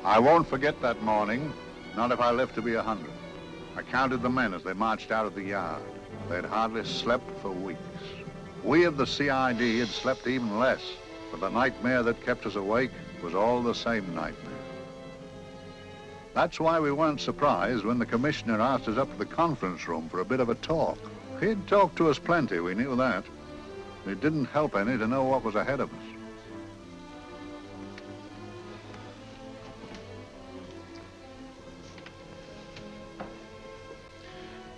I won't forget that morning, not if I live to be 100. I counted the men as they marched out of the yard. They'd hardly slept for weeks. We of the CID had slept even less, but the nightmare that kept us awake was all the same nightmare. That's why we weren't surprised when the commissioner asked us up to the conference room for a bit of a talk. He'd talked to us plenty, we knew that. It didn't help any to know what was ahead of us.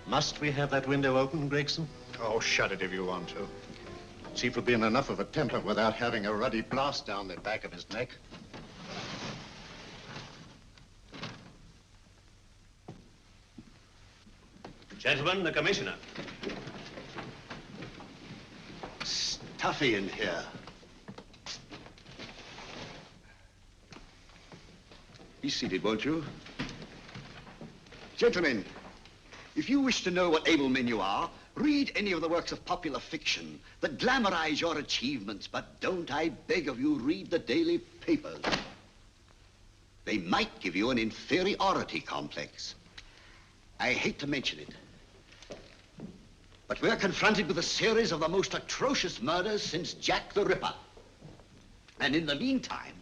Must we have that window open, Gregson? Oh, shut it if you want to. Chief will be in enough of a temper without having a ruddy blast down the back of his neck. Gentlemen, the commissioner. Stuffy in here. Be seated, won't you? Gentlemen, if you wish to know what able men you are, read any of the works of popular fiction that glamorize your achievements, but don't, I beg of you, read the daily papers. They might give you an inferiority complex. I hate to mention it, but we're confronted with a series of the most atrocious murders since Jack the Ripper. And in the meantime,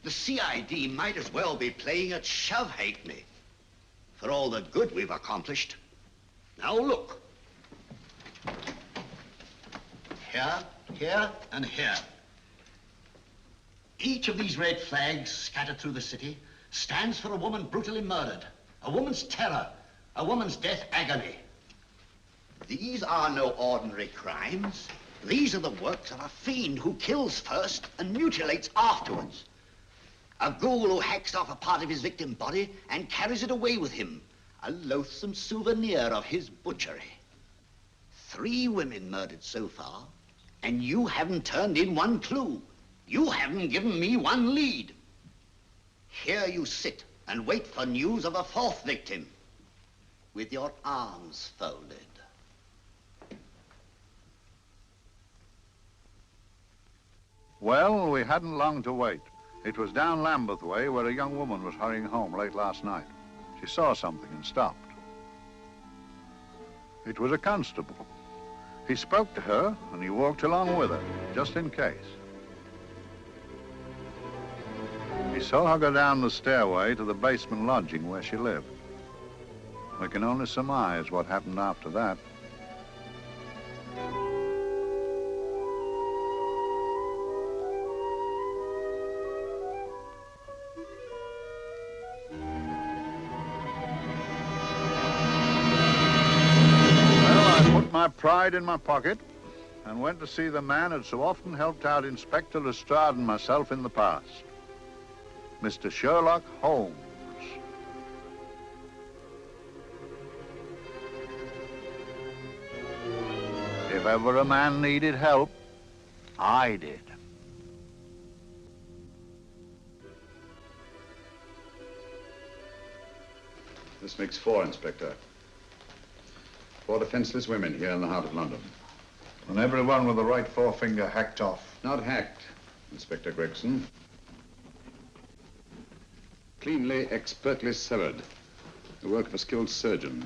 the CID might as well be playing at shove-hate-me for all the good we've accomplished. Now look. Here, here, and here. Each of these red flags scattered through the city stands for a woman brutally murdered, a woman's terror, a woman's death agony. These are no ordinary crimes. These are the works of a fiend who kills first and mutilates afterwards. A ghoul who hacks off a part of his victim body and carries it away with him, a loathsome souvenir of his butchery. 3 women murdered so far, and you haven't turned in one clue. You haven't given me one lead. Here you sit and wait for news of a 4th victim, with your arms folded. Well, we hadn't long to wait. It was down Lambeth Way where a young woman was hurrying home late last night. She saw something and stopped. It was a constable. He spoke to her and he walked along with her, just in case. He saw her go down the stairway to the basement lodging where she lived. We can only surmise what happened after that. My pride in my pocket and went to see the man who'd so often helped out Inspector Lestrade and myself in the past, Mr. Sherlock Holmes. If ever a man needed help, I did. This makes 4, Inspector. 4 defenseless women here in the heart of London. And everyone with the right forefinger hacked off. Not hacked, Inspector Gregson. Cleanly, expertly severed. The work of a skilled surgeon.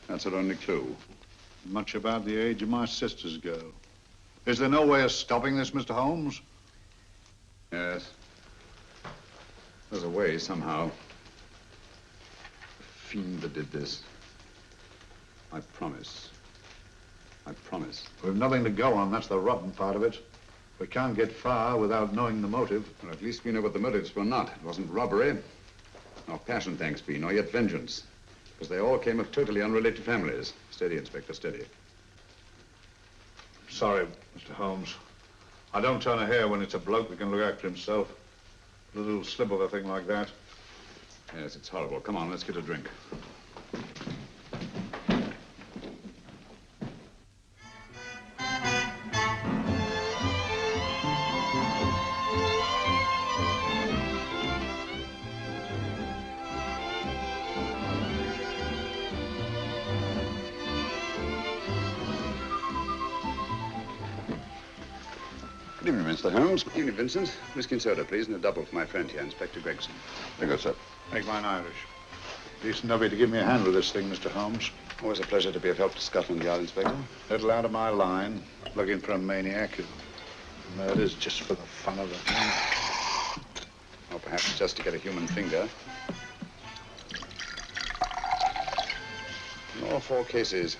That's our only clue. Much about the age of my sister's girl. Is there no way of stopping this, Mr. Holmes? Yes. There's a way, somehow. The fiend that did this. I promise. I promise. We've nothing to go on, that's the rotten part of it. We can't get far without knowing the motive. Well, at least we know what the motives were not. It wasn't robbery, nor passion, thanks be, nor yet vengeance. Because they all came of totally unrelated families. Steady, Inspector, steady. Sorry, Mr. Holmes. I don't turn a hair when it's a bloke that can look after himself. A little slip of a thing like that. Yes, it's horrible. Come on, let's get a drink. Good evening, Mr. Holmes. Good evening, Vincent. Whiskey and soda, please, and a double for my friend here, Inspector Gregson. Very good, sir. Make mine Irish. Decent of you to give me a hand with this thing, Mr. Holmes. Always a pleasure to be of help to Scotland Yard, Inspector. Little out of my line, looking for a maniac who murders just for the fun of it. Or perhaps just to get a human finger. In all 4 cases,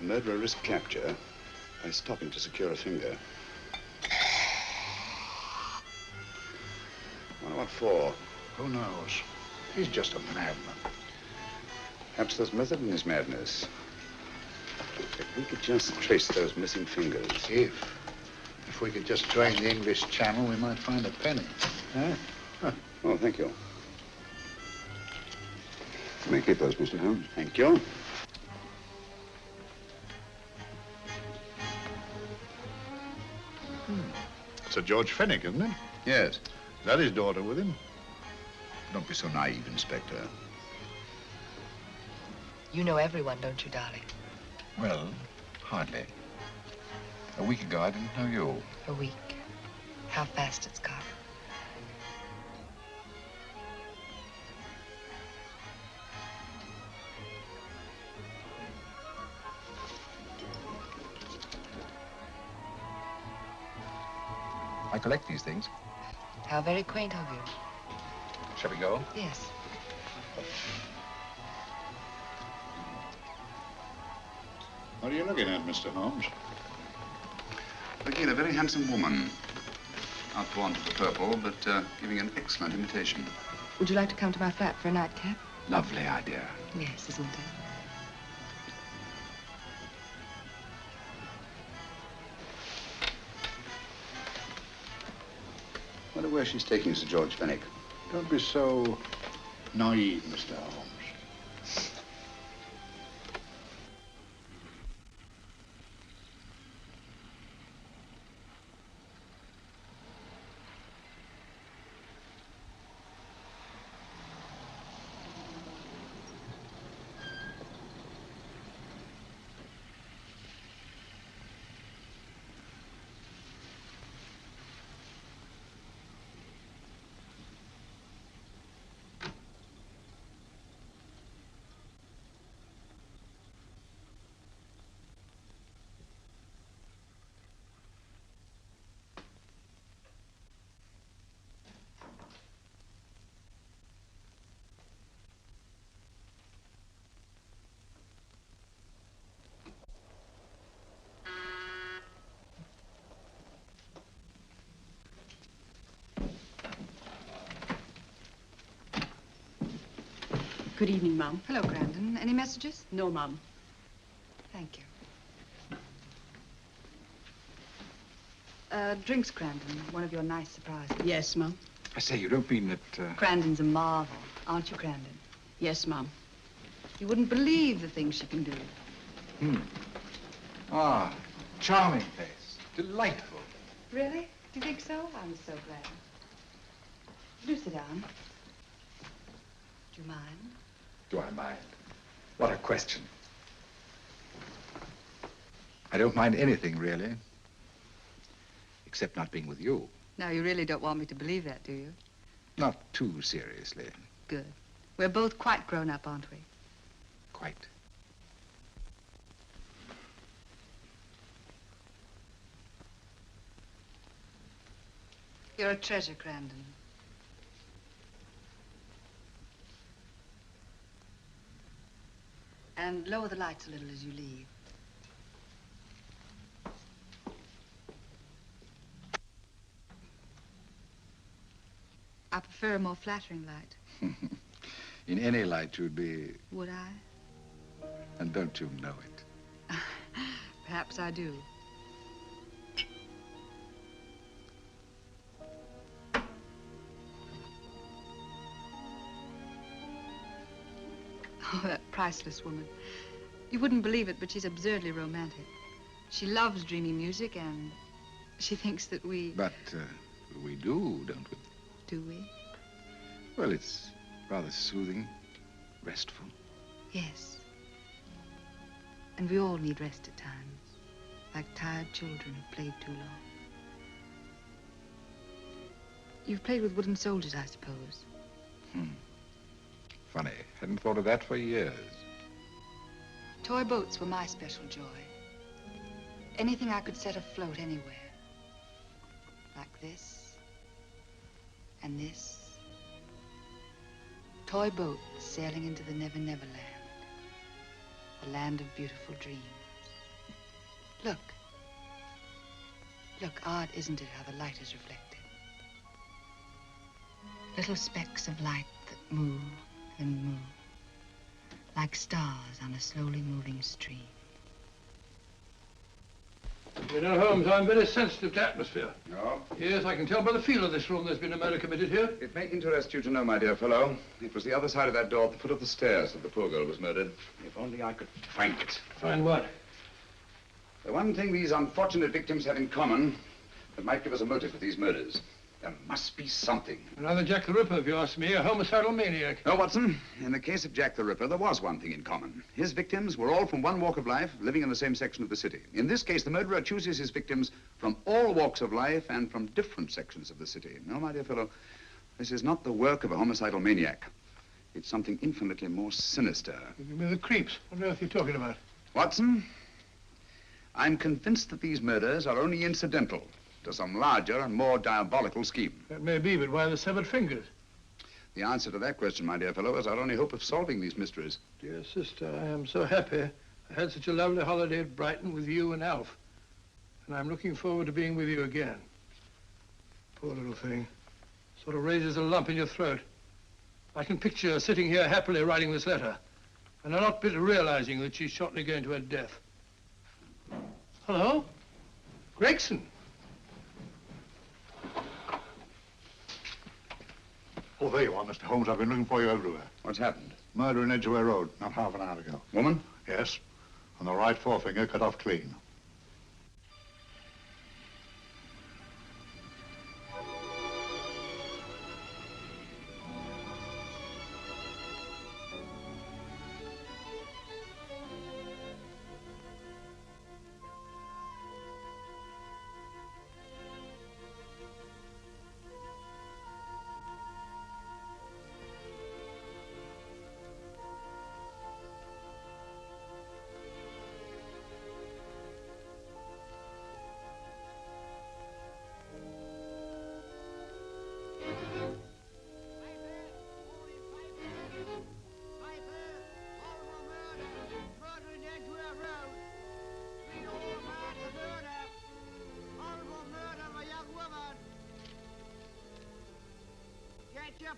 the murderer risked capture by stopping to secure a finger. Wonder what for? Who knows? He's just a madman. Perhaps there's method in his madness. If we could just trace those missing fingers. If we could just drain the English Channel, we might find a penny. Huh? Oh, thank you. You may keep those, Mr. Holmes. Thank you. Sir George Fenwick, isn't it? Yes. Is that his daughter with him? Don't be so naive, Inspector. You know everyone, don't you, darling? Well, hardly. A week ago, I didn't know you. A week. How fast it's gone. I collect these things. How very quaint of you. Shall we go? Yes. What are you looking at, Mr. Holmes? Looking at a very handsome woman. Not fond of the purple, but giving an excellent imitation. Would you like to come to my flat for a nightcap? Lovely idea. Yes, isn't it? Wonder where she's taking Sir George Fenwick. Don't be so naive, Mr. Holmes. Good evening, Mum. Hello, Grandon. Any messages? No, Mum. Thank you. Drinks, Grandon. One of your nice surprises. Yes, Mum. I say, you don't mean that... Grandon's a marvel, aren't you, Grandon? Yes, Mum. You wouldn't believe the things she can do. Ah, charming place. Delightful. Really? Do you think so? I'm so glad. Do sit down. Do you mind? Do I mind? What a question. I don't mind anything, really. Except not being with you. Now, you really don't want me to believe that, do you? Not too seriously. Good. We're both quite grown up, aren't we? Quite. You're a treasure, Grandon. And lower the lights a little as you leave. I prefer a more flattering light. In any light, you'd be... Would I? And don't you know it? Perhaps I do. Oh, that priceless woman. You wouldn't believe it, but she's absurdly romantic. She loves dreamy music, and she thinks that we... But we do, don't we? Do we? Well, it's rather soothing, restful. Yes. And we all need rest at times. like tired children who played too long. You've played with wooden soldiers, I suppose. Funny. Hadn't thought of that for years. Toy boats were my special joy. Anything I could set afloat anywhere. Like this. And this. Toy boats sailing into the Never Never Land. The land of beautiful dreams. Look. Look, odd, isn't it, how the light is reflected? Little specks of light that move and move. Like stars on a slowly moving stream. You know, Holmes, I'm very sensitive to atmosphere. No? Yes, I can tell by the feel of this room there's been a murder committed here. It may interest you to know, my dear fellow, it was the other side of that door at the foot of the stairs that the poor girl was murdered. If only I could find it. Find what? The one thing these unfortunate victims have in common that might give us a motive for these murders. There must be something. Another Jack the Ripper, if you ask me, a homicidal maniac. No, Watson. In the case of Jack the Ripper, there was one thing in common. His victims were all from one walk of life, living in the same section of the city. In this case, the murderer chooses his victims from all walks of life and from different sections of the city. No, my dear fellow, this is not the work of a homicidal maniac. It's something infinitely more sinister. You mean the creeps? What on earth are you talking about? Watson, I'm convinced that these murders are only incidental to some larger and more diabolical scheme. That may be, but why the severed fingers? The answer to that question, my dear fellow, is our only hope of solving these mysteries. Dear sister, I am so happy. I had such a lovely holiday at Brighton with you and Alf. And I'm looking forward to being with you again. Poor little thing. Sort of raises a lump in your throat. I can picture her sitting here happily writing this letter. And a lot bit realizing that she's shortly going to her death. Hello? Gregson. Oh, there you are, Mr. Holmes. I've been looking for you everywhere. What's happened? Murder in Edgware Road, not half an hour ago. Woman? Yes. And the right forefinger cut off clean.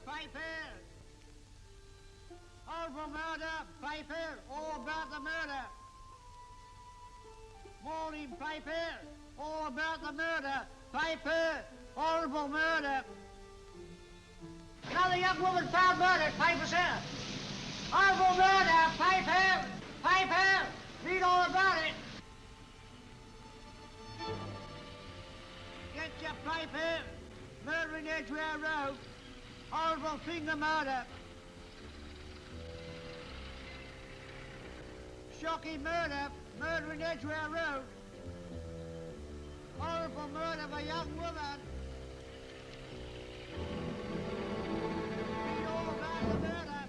Piper! Horrible murder, Piper! All about the murder! Morning, Piper! All about the murder! Piper! Horrible murder! Another young woman found murdered, Piper, sir! Horrible murder, Piper! Piper! Read all about it! Get your Piper! Murder in Edgware Road! Horrible finger murder. Shocking murder. Murder in Edgware Road. Horrible murder of a young woman. Read all about the murder.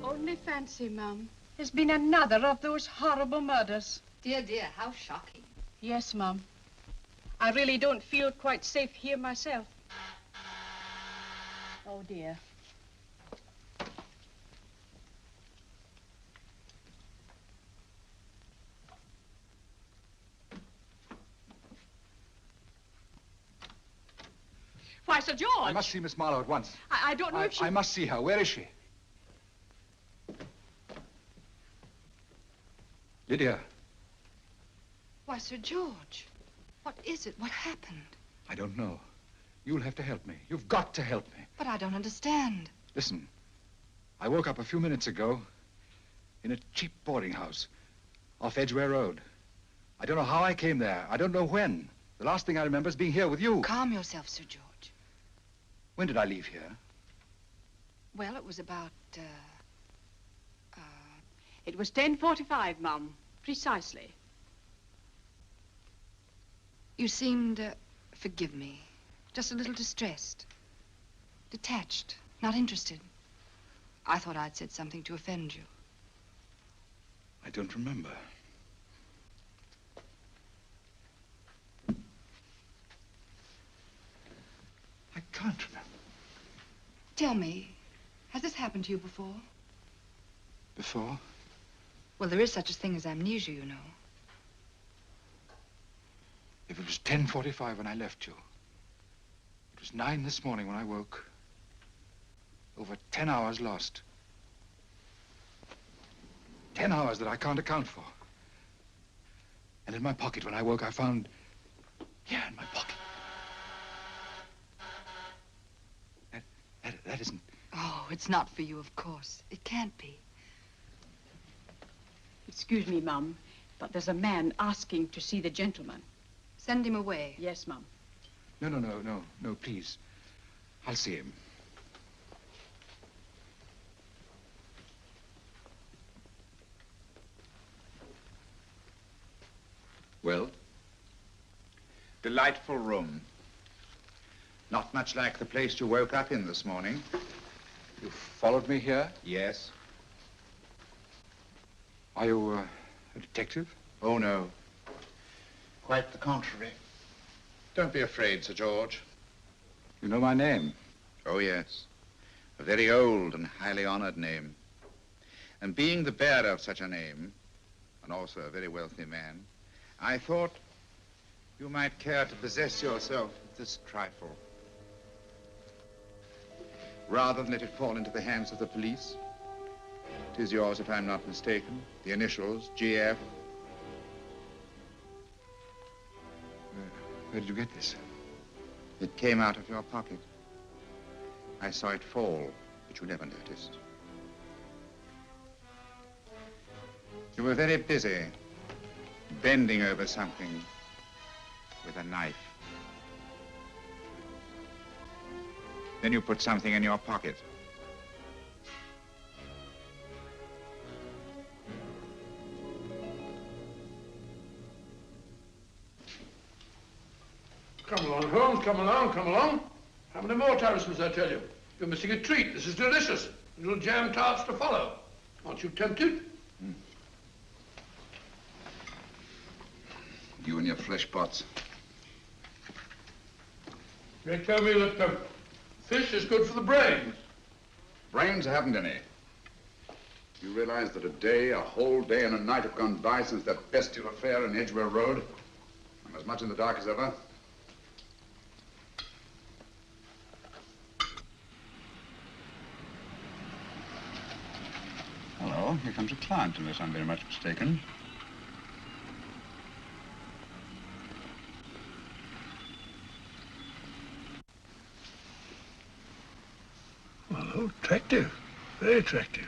Only fancy, Mum. There's been another of those horrible murders. Dear, dear, how shocking. Yes, Mum. I really don't feel quite safe here myself. Oh, dear. Why, Sir George! I must see Miss Marlowe at once. I don't know if she... I must see her. Where is she? Lydia. Why, Sir George, what is it? What happened? I don't know. You'll have to help me. You've got to help me. But I don't understand. Listen, I woke up a few minutes ago in a cheap boarding house off Edgware Road. I don't know how I came there. I don't know when. The last thing I remember is being here with you. Calm yourself, Sir George. When did I leave here? Well, it was about It was 10:45, Mum. Precisely. You seemed, forgive me, just a little distressed. Detached, not interested. I thought I'd said something to offend you. I don't remember. I can't remember. Tell me, has this happened to you before? Before? Well, there is such a thing as amnesia, you know. If it was 10:45 when I left you, it was 9 this morning when I woke. Over 10 hours lost. 10 hours that I can't account for. And in my pocket when I woke, I found... Here in my pocket. That isn't... Oh, it's not for you, of course. It can't be. Excuse me, Mum, but there's a man asking to see the gentleman. Send him away. Yes, Mum. No, please. I'll see him. Well? Delightful room. Not much like the place you woke up in this morning. You followed me here? Yes. Are you a detective? Oh, no. Quite the contrary. Don't be afraid, Sir George. You know my name? Oh, yes. A very old and highly honored name. And being the bearer of such a name, and also a very wealthy man, I thought you might care to possess yourself of this trifle. Rather than let it fall into the hands of the police. It is yours, if I'm not mistaken. The initials, GF. Where did you get this? It came out of your pocket. I saw it fall, but you never noticed. You were very busy, bending over something with a knife. Then you put something in your pocket. Come along, Holmes, come along, come along. How many more talismans, I tell you? You're missing a treat. This is delicious. Little jam tarts to follow. Aren't you tempted? You and your flesh pots. They tell me that fish is good for the brains. Brains, I haven't any. You realize that a whole day and a night have gone by since that bestial affair in Edgware Road? I'm as much in the dark as ever. Hello, here comes a client, unless I'm very much mistaken. Well, attractive. Very attractive.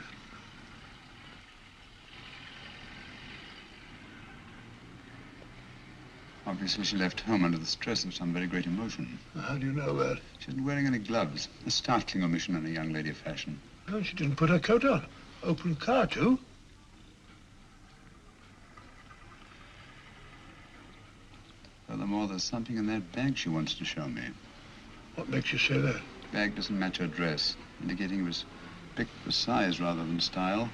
Obviously, she left home under the stress of some very great emotion. How do you know that? She isn't wearing any gloves. A startling omission in a young lady of fashion. No, she didn't put her coat on. Open car, too. Furthermore, there's something in that bag she wants to show me. What makes you say that? The bag doesn't match her dress, indicating it was picked for size rather than style,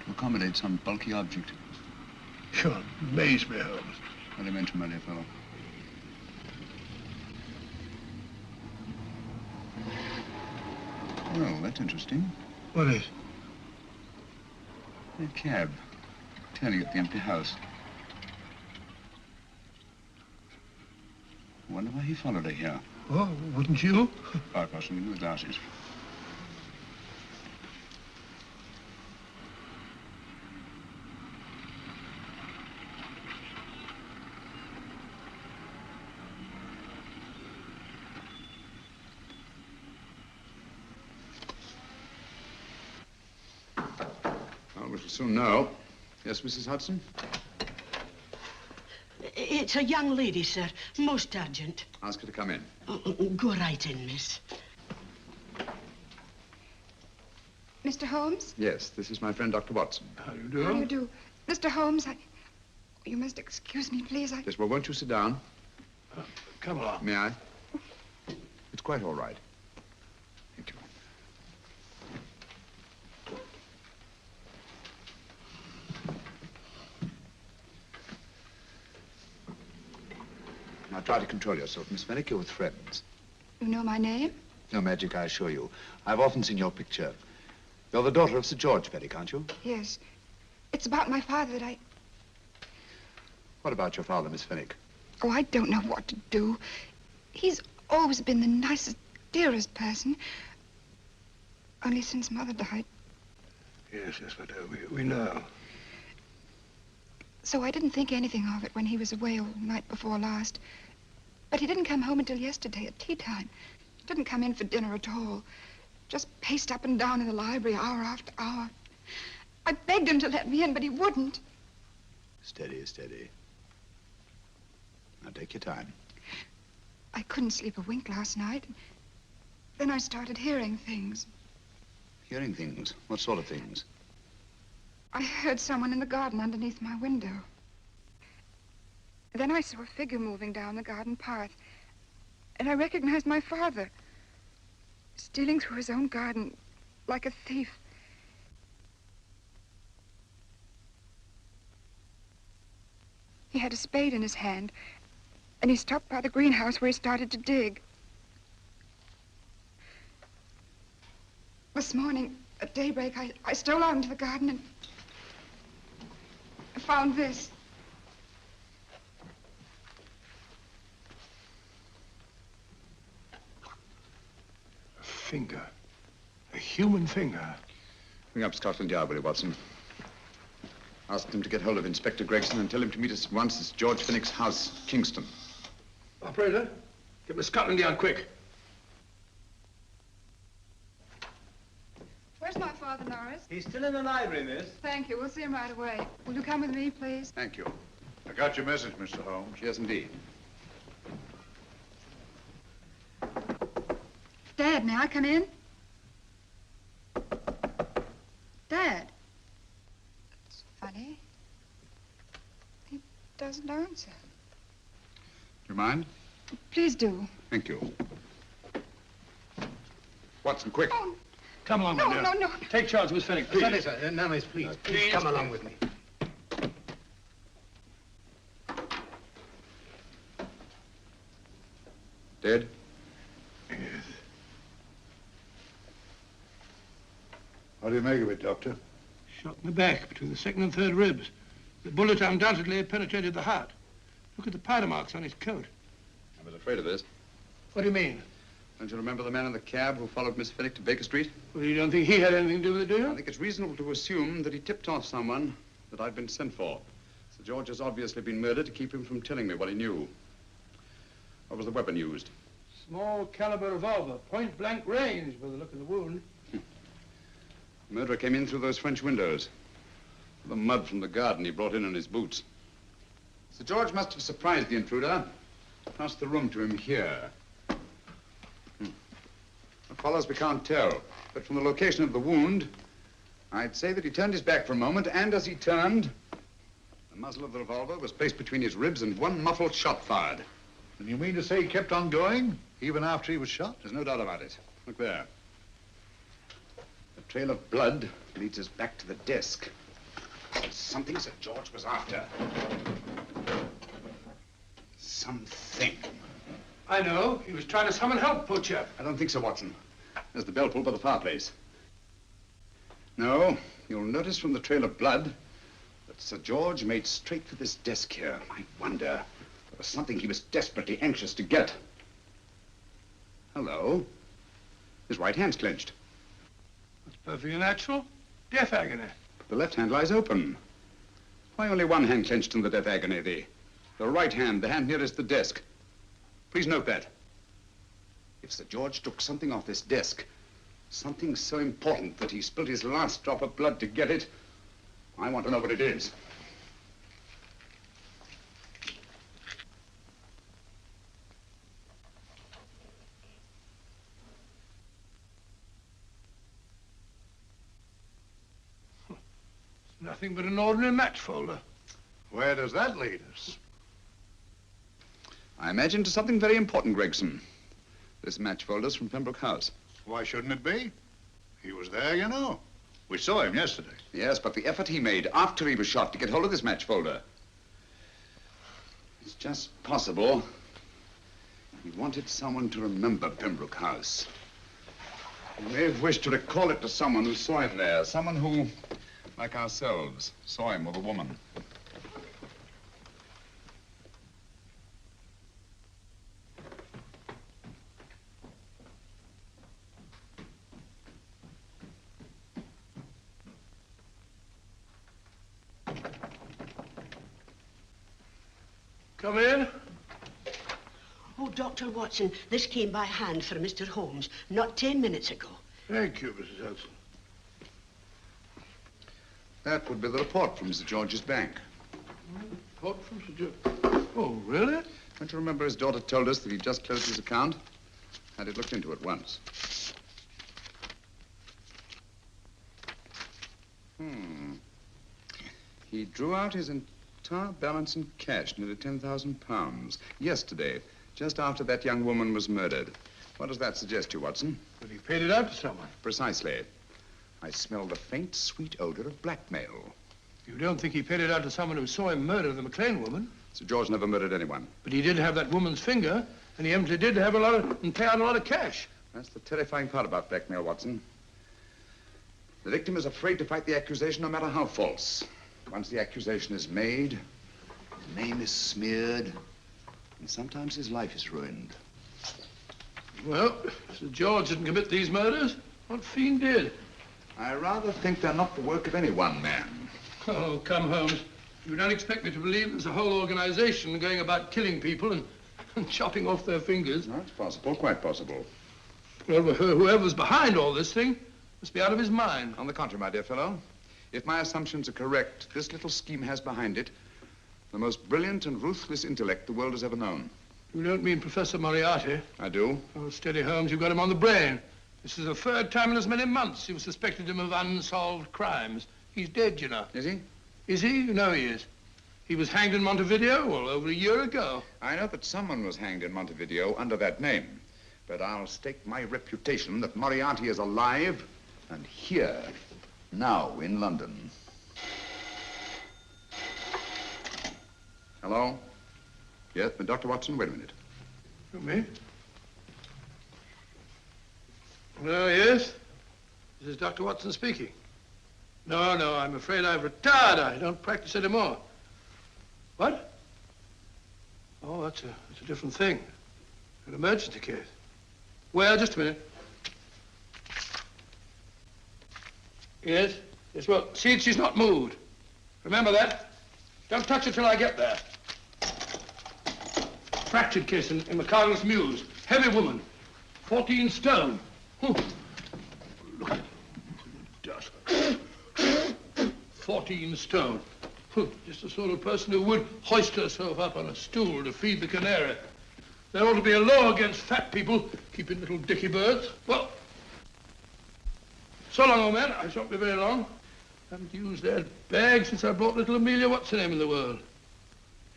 to accommodate some bulky object. You amaze me, Holmes. What do you mention, my dear fellow? Well, that's interesting. What is? A cab, turning at the empty house. I wonder why he followed her here. Oh, wouldn't you? Quite possibly with glasses. Well, we shall soon know. Yes, Mrs. Hudson? It's a young lady, sir. Most urgent. Ask her to come in. Go right in, miss. Mr. Holmes? Yes, this is my friend, Dr. Watson. How do you do? How do you do? Mr. Holmes, you must excuse me, please. Yes, well, won't you sit down? Come along. May I? It's quite all right. Thank you. Now, try to control yourself, Miss Fenwick. You're with friends. You know my name? No magic, I assure you. I've often seen your picture. You're the daughter of Sir George Fenwick, aren't you? Yes. It's about my father that What about your father, Miss Fenwick? Oh, I don't know what to do. He's always been the nicest, dearest person. Only since Mother died. Yes, but we know. So I didn't think anything of it when he was away all night before last. But he didn't come home until yesterday at tea time. He didn't come in for dinner at all. Just paced up and down in the library hour after hour. I begged him to let me in, but he wouldn't. Steady, steady. Now, take your time. I couldn't sleep a wink last night. Then I started hearing things. Hearing things? What sort of things? I heard someone in the garden underneath my window. Then I saw a figure moving down the garden path. And I recognized my father. Stealing through his own garden like a thief. He had a spade in his hand. And he stopped by the greenhouse where he started to dig. This morning, at daybreak, I stole out into the garden and found this. A finger. A human finger. Ring up Scotland Yard, will you, Watson? Ask them to get hold of Inspector Gregson and tell him to meet us at once at George Fenwick's house, Kingston. Operator, get me Scotland Yard quick. Where's my father, Norris? He's still in the library, miss. Thank you. We'll see him right away. Will you come with me, please? Thank you. I got your message, Mr. Holmes. Yes, indeed. Dad, may I come in? Dad. It's funny. He doesn't answer. Do you mind? Please do. Thank you. Watson, quick. Oh, Come along, no, my dear. no. Take charge, Miss Fenwick, please. Sorry, sir. No, miss, please. Please come along with me. Dead? Yes. What do you make of it, Doctor? Shot in the back, between the second and third ribs. The bullet undoubtedly penetrated the heart. Look at the powder marks on his coat. I was afraid of this. What do you mean? Don't you remember the man in the cab who followed Miss Fenwick to Baker Street? Well, you don't think he had anything to do with it, do you? I think it's reasonable to assume that he tipped off someone that I'd been sent for. Sir George has obviously been murdered to keep him from telling me what he knew. What was the weapon used? Small caliber revolver, point blank range by the look of the wound. The murderer came in through those French windows. The mud from the garden he brought in on his boots. Sir George must have surprised the intruder. Passed the room to him here. What follows, we can't tell. But from the location of the wound, I'd say that he turned his back for a moment, and as he turned, the muzzle of the revolver was placed between his ribs and one muffled shot fired. And you mean to say he kept on going, even after he was shot? There's no doubt about it. Look there. The trail of blood leads us back to the desk. Something Sir George was after. Something. I know. He was trying to summon help, poor chap. I don't think so, Watson. There's the bell pull by the fireplace. No, you'll notice from the trail of blood that Sir George made straight for this desk here. I wonder, there was something he was desperately anxious to get. Hello. His right hand's clenched. That's perfectly natural. Death agony. But the left hand lies open. Why only one hand clenched in the death agony? The right hand, the hand nearest the desk. Please note that. If Sir George took something off this desk, something so important that he spilled his last drop of blood to get it, I want to know what it is. Nothing but an ordinary match folder. Where does that lead us? I imagine to something very important, Gregson. This match folder's from Pembroke House. Why shouldn't it be? He was there, you know. We saw him yesterday. Yes, but the effort he made after he was shot to get hold of this match folder. It's just possible he wanted someone to remember Pembroke House. He may have wished to recall it to someone who saw him there. Someone who, like ourselves, saw him with a woman. Come in. Oh, Dr. Watson, this came by hand for Mr. Holmes not 10 minutes ago. Thank you, Mrs. Hudson. That would be the report from Mr. George's bank. Report from Sir George. Oh, really? Don't you remember his daughter told us that he'd just closed his account? Had it looked into at once. He drew out his entire balance in cash, nearly £10,000, yesterday, just after that young woman was murdered. What does that suggest to you, Watson? But he paid it out to someone. Precisely. I smell the faint, sweet odor of blackmail. You don't think he paid it out to someone who saw him murder the McLean woman? Sir George never murdered anyone. But he did have that woman's finger, and he empty did have and pay out a lot of cash. That's the terrifying part about blackmail, Watson. The victim is afraid to fight the accusation, no matter how false. Once the accusation is made, his name is smeared, and sometimes his life is ruined. Well, Sir George didn't commit these murders. What fiend did? I rather think they're not the work of any one man. Oh, come, Holmes. You don't expect me to believe there's a whole organization going about killing people and chopping off their fingers? No, it's possible, quite possible. Well, whoever's behind all this thing must be out of his mind. On the contrary, my dear fellow, if my assumptions are correct, this little scheme has behind it the most brilliant and ruthless intellect the world has ever known. You don't mean Professor Moriarty? I do. Oh, steady, Holmes. You've got him on the brain. This is the third time in as many months you've suspected him of unsolved crimes. He's dead, you know. Is he? Is he? You know he is. He was hanged in Montevideo, well, over a year ago. I know that someone was hanged in Montevideo under that name. But I'll stake my reputation that Moriarty is alive and here, now, in London. Hello? Yes, but Dr. Watson, wait a minute. You me? Oh, yes? This is Dr. Watson speaking. No, I'm afraid I've retired. I don't practice anymore. What? Oh, that's a different thing. An emergency case. Well, just a minute. Yes? Yes, well, see, she's not moved. Remember that? Don't touch her till I get there. Fractured case in McCardle's Mews. Heavy woman. 14 stone. Look at dust. 14 stone. Just the sort of person who would hoist herself up on a stool to feed the canary. There ought to be a law against fat people keeping little dicky birds. Well, so long, old man. I shan't be very long. Haven't used that bag since I brought little Amelia. What's her name in the world?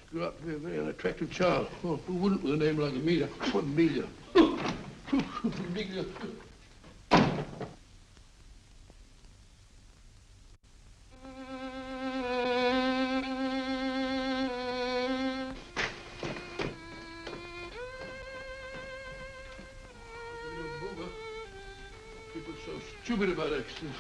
She grew up to be a very unattractive child. Oh, who wouldn't with a name like Amelia? Oh, Amelia. Amelia. People so stupid about accidents.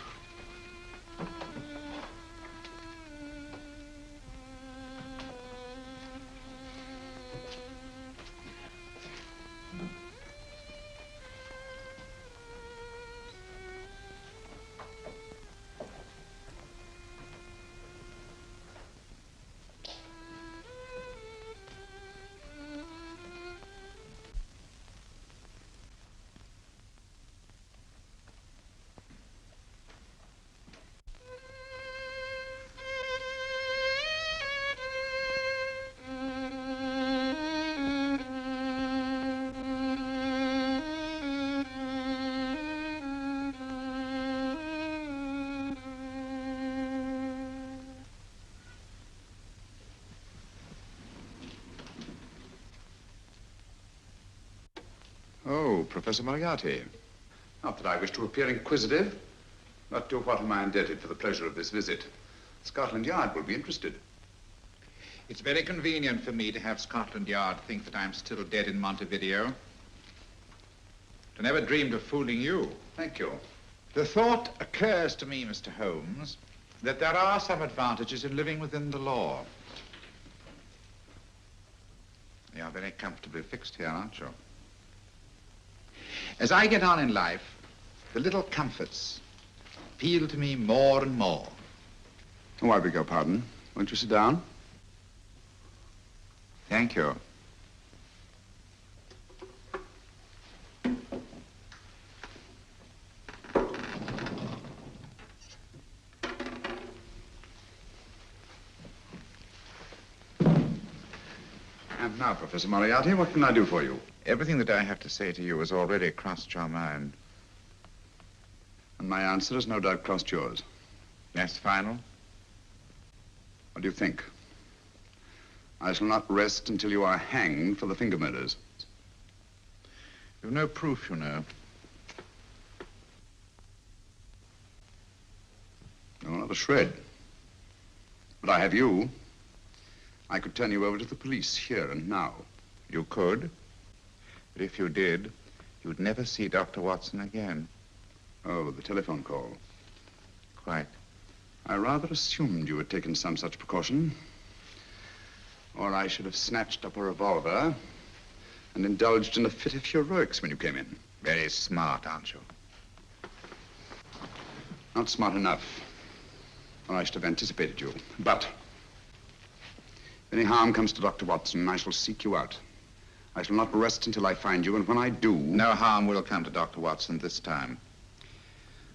Oh, Professor Moriarty. Not that I wish to appear inquisitive, but to what am I indebted for the pleasure of this visit? Scotland Yard will be interested. It's very convenient for me to have Scotland Yard think that I'm still dead in Montevideo. I never dreamed of fooling you. Thank you. The thought occurs to me, Mr. Holmes, that there are some advantages in living within the law. You are very comfortably fixed here, aren't you? As I get on in life, the little comforts appeal to me more and more. Oh, I beg your pardon. Won't you sit down? Thank you. And now, Professor Moriarty, what can I do for you? Everything that I have to say to you has already crossed your mind. And my answer has no doubt crossed yours. That's final? What do you think? I shall not rest until you are hanged for the finger murders. You've no proof, you know. No, not a shred. But I have you. I could turn you over to the police here and now. You could. But if you did, you'd never see Dr. Watson again. Oh, the telephone call. Quite. I rather assumed you had taken some such precaution. Or I should have snatched up a revolver and indulged in a fit of heroics when you came in. Very smart, aren't you? Not smart enough. Or I should have anticipated you. But if any harm comes to Dr. Watson, I shall seek you out. I shall not rest until I find you, and when I do... No harm will come to Dr. Watson this time.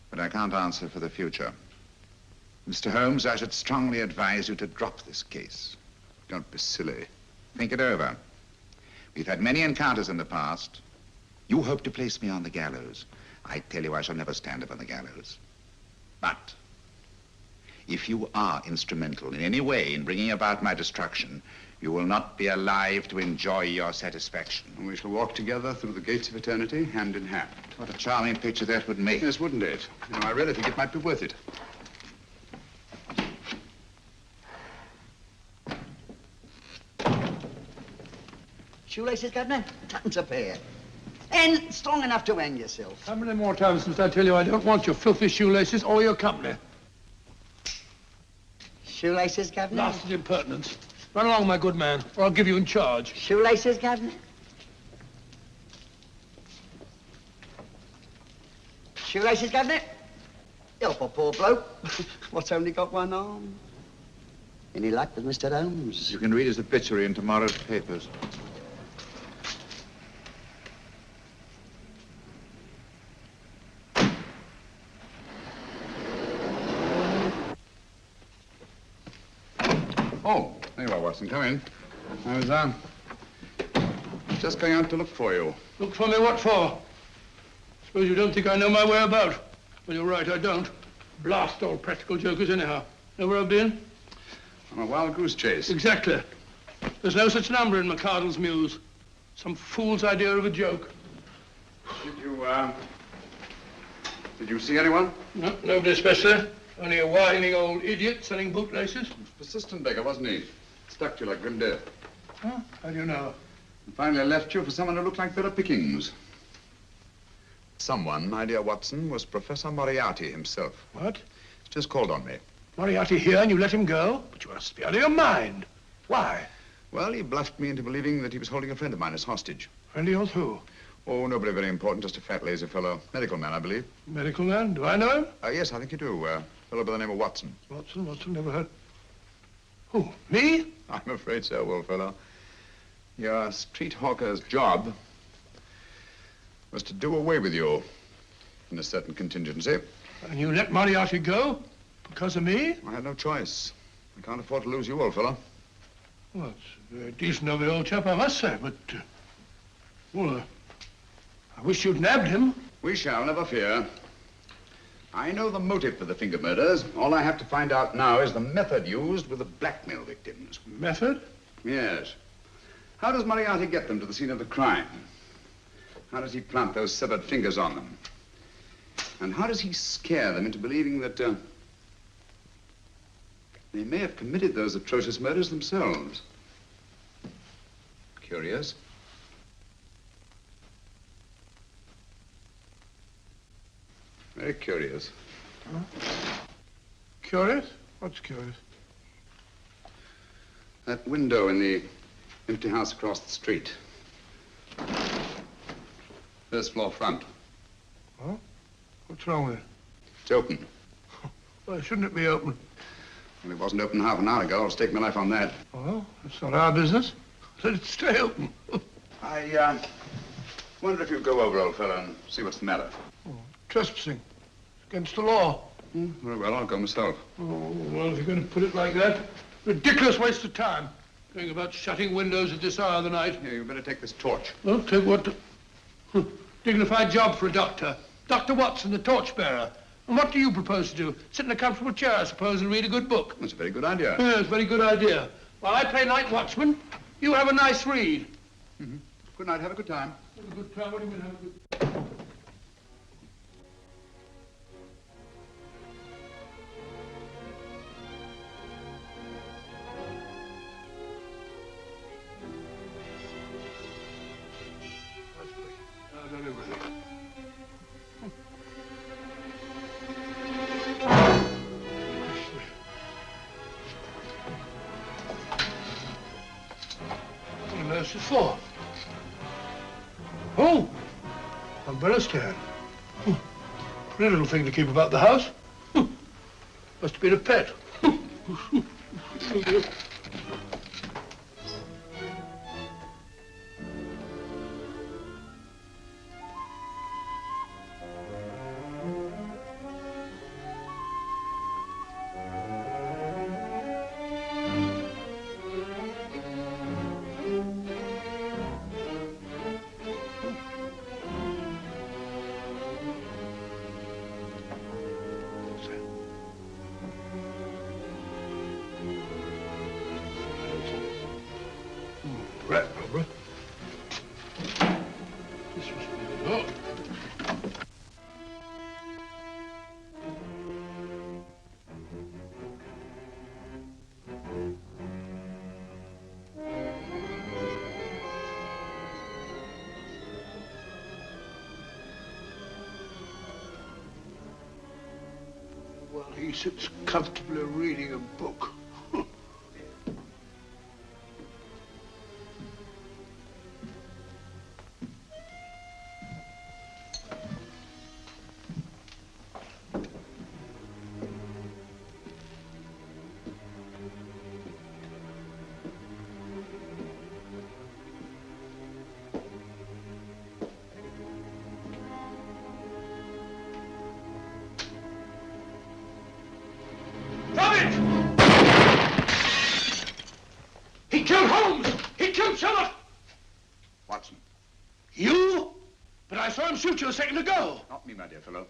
But I can't answer for the future. Mr. Holmes, I should strongly advise you to drop this case. Don't be silly. Think it over. We've had many encounters in the past. You hope to place me on the gallows. I tell you, I shall never stand up on the gallows. But if you are instrumental in any way in bringing about my destruction, you will not be alive to enjoy your satisfaction. And we shall walk together through the gates of eternity, hand in hand. What a charming picture that would make. Yes, wouldn't it? You know, I really think it might be worth it. Shoelaces, Governor? Tuppence a pair. And strong enough to hang yourself. How many more times must I tell you I don't want your filthy shoelaces or your company? Shoelaces, Governor? Blasted impertinence. Run along, my good man, or I'll give you in charge. Shoelaces, Governor? Shoelaces, Governor? Help a poor bloke. What's only got one arm? Any luck with Mr. Holmes? You can read his obituary in tomorrow's papers. Oh, there you are, Watson. Come in. I was, just going out to look for you. Look for me what for? Suppose you don't think I know my way about. Well, you're right, I don't. Blast all practical jokers anyhow. Know where I've been? On a wild goose chase. Exactly. There's no such number in McCardle's Muse. Some fool's idea of a joke. Did you see anyone? No, nobody especially. Only a whining old idiot selling bootlaces. Persistent beggar, wasn't he? Stuck to you like grim death. Huh? How do you know? And finally left you for someone who looked like better pickings. Someone, my dear Watson, was Professor Moriarty himself. What? He's just called on me. Moriarty here and you let him go? But you must be out of your mind. Why? Well, he bluffed me into believing that he was holding a friend of mine as hostage. Friend of yours who? Oh, nobody very important, just a fat, lazy fellow. Medical man, I believe. Medical man? Do I know him? Yes, I think you do. A fellow by the name of Watson. Watson, never heard. Who, me? I'm afraid so, old fellow. Your street hawker's job was to do away with you in a certain contingency. And you let Moriarty go? Because of me? I had no choice. I can't afford to lose you, old fellow. Well, it's very decent of the old chap, I must say, but... I wish you'd nabbed him. We shall, never fear. I know the motive for the finger murders. All I have to find out now is the method used with the blackmail victims. Method? Yes. How does Moriarty get them to the scene of the crime? How does he plant those severed fingers on them? And how does he scare them into believing that they may have committed those atrocious murders themselves? Curious. Very curious. Huh? Curious? What's curious? That window in the empty house across the street. First floor front. Huh? What's wrong with it? It's open. Why shouldn't it be open? Well, it wasn't open half an hour ago. I'll stake my life on that. Well, it's not our business. Let it stay open. I wonder if you'd go over, old fellow, and see what's the matter. Oh, trespassing. Against the law. Very well, I'll go myself. Oh, well, if you're going to put it like that, ridiculous waste of time. Going about shutting windows at this hour of the night. Here, you better take this torch. Well, take what? Dignified job for a doctor. Dr. Watson, the torchbearer. And what do you propose to do? Sit in a comfortable chair, I suppose, and read a good book? That's a very good idea. Yes, a very good idea. While I play night watchman, you have a nice read. Mm-hmm. Good night. Have a good time. Have a good time? What do you mean, have a good time? What's this for? Oh, umbrella stand. Pretty little thing to keep about the house. Must have been a pet. Rat rubber. This must be the dog. Well, he sits comfortably reading a book. He killed Holmes! He killed Sherlock! Watson. You? But I saw him shoot you a second ago. Not me, my dear fellow.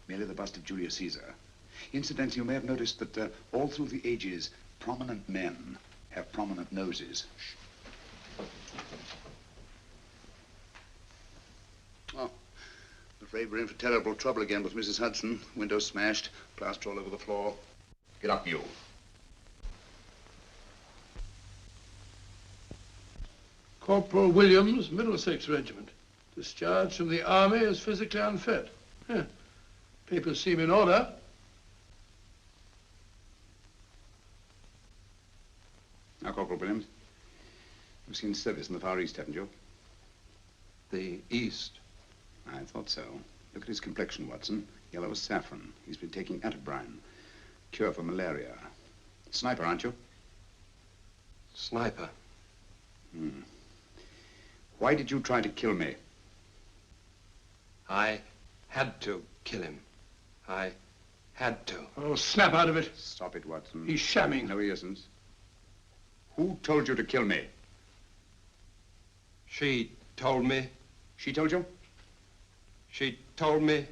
Merely the bust of Julius Caesar. Incidentally, you may have noticed that all through the ages, prominent men have prominent noses. Oh, I'm afraid we're in for terrible trouble again with Mrs. Hudson. Window smashed, plaster all over the floor. Get up, you. Corporal Williams, Middlesex Regiment. Discharged from the army as physically unfit. Yeah. Papers seem in order. Now, Corporal Williams, you've seen service in the Far East, haven't you? The East? I thought so. Look at his complexion, Watson. Yellow as saffron. He's been taking atabrine. Cure for malaria. Sniper, aren't you? Sniper. Hmm. Why did you try to kill me? I had to kill him. I had to. Oh, snap out of it. Stop it, Watson. He's shamming. No, he isn't. Who told you to kill me? She told me. She told you? She told me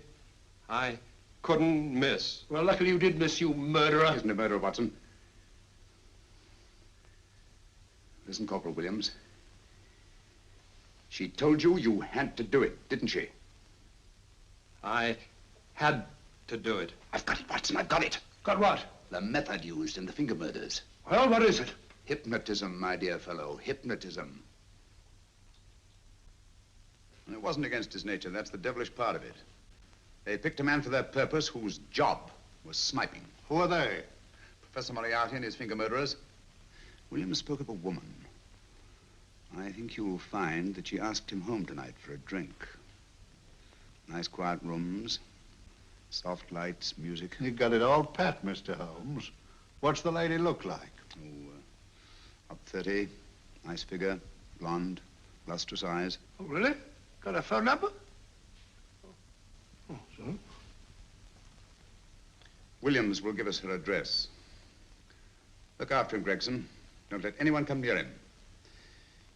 I couldn't miss. Well, luckily you did miss, you murderer. Isn't a murderer, Watson. Listen, Corporal Williams. She told you you had to do it, didn't she? I had to do it. I've got it, Watson, I've got it. Got what? The method used in the finger murders. Well, what is it? Hypnotism, my dear fellow, hypnotism. And it wasn't against his nature, that's the devilish part of it. They picked a man for their purpose whose job was sniping. Who are they? Professor Moriarty and his finger murderers. Williams spoke of a woman. I think you'll find that she asked him home tonight for a drink. Nice quiet rooms, soft lights, music. You got it all pat, Mr. Holmes. What's the lady look like? Oh, up 30, nice figure, blonde, lustrous eyes. Oh, really? Got a phone number? Oh, so? Williams will give us her address. Look after him, Gregson. Don't let anyone come near him.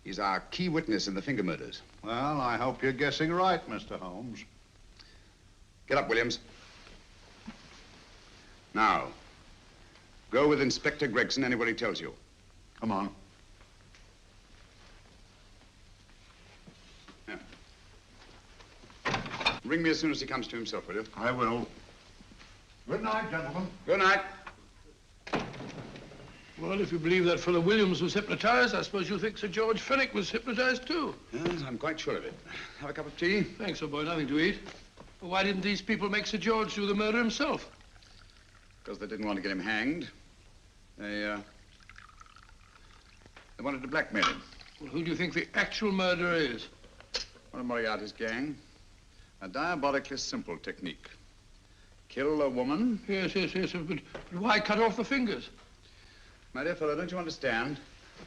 He's our key witness in the finger murders. Well, I hope you're guessing right, Mr. Holmes. Get up, Williams. Now, go with Inspector Gregson anywhere he tells you. Come on. Yeah. Ring me as soon as he comes to himself, will you? I will. Good night, gentlemen. Good night. Well, if you believe that fellow Williams was hypnotized, I suppose you think Sir George Fenwick was hypnotized, too. Yes, I'm quite sure of it. Have a cup of tea? Thanks, old boy. Nothing to eat. Well, why didn't these people make Sir George do the murder himself? Because they didn't want to get him hanged. They wanted to blackmail him. Well, who do you think the actual murderer is? One of Moriarty's gang. A diabolically simple technique. Kill a woman. Yes, but why cut off the fingers? My dear fellow, don't you understand?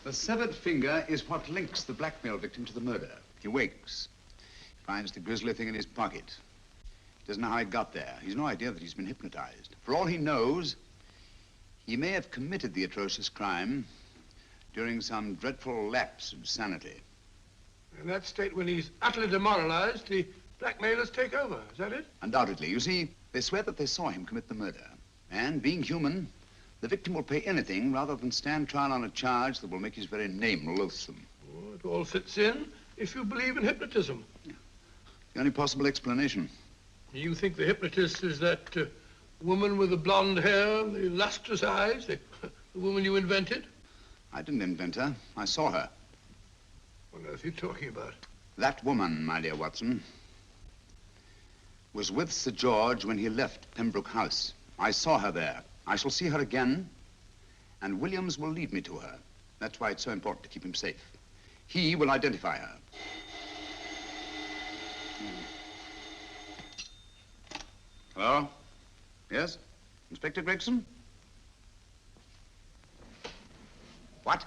The severed finger is what links the blackmail victim to the murder. He wakes, finds the grisly thing in his pocket. He doesn't know how it got there. He's no idea that he's been hypnotized. For all he knows, he may have committed the atrocious crime during some dreadful lapse of sanity. In that state, when he's utterly demoralized, the blackmailers take over. Is that it? Undoubtedly. You see, they swear that they saw him commit the murder. And being human, the victim will pay anything rather than stand trial on a charge that will make his very name loathsome. Oh, it all fits in if you believe in hypnotism. Yeah. The only possible explanation. You think the hypnotist is that woman with the blonde hair, the lustrous eyes, the woman you invented? I didn't invent her. I saw her. What on earth are you talking about? That woman, my dear Watson, was with Sir George when he left Pembroke House. I saw her there. I shall see her again, and Williams will lead me to her. That's why it's so important to keep him safe. He will identify her. Hello? Yes? Inspector Gregson? What?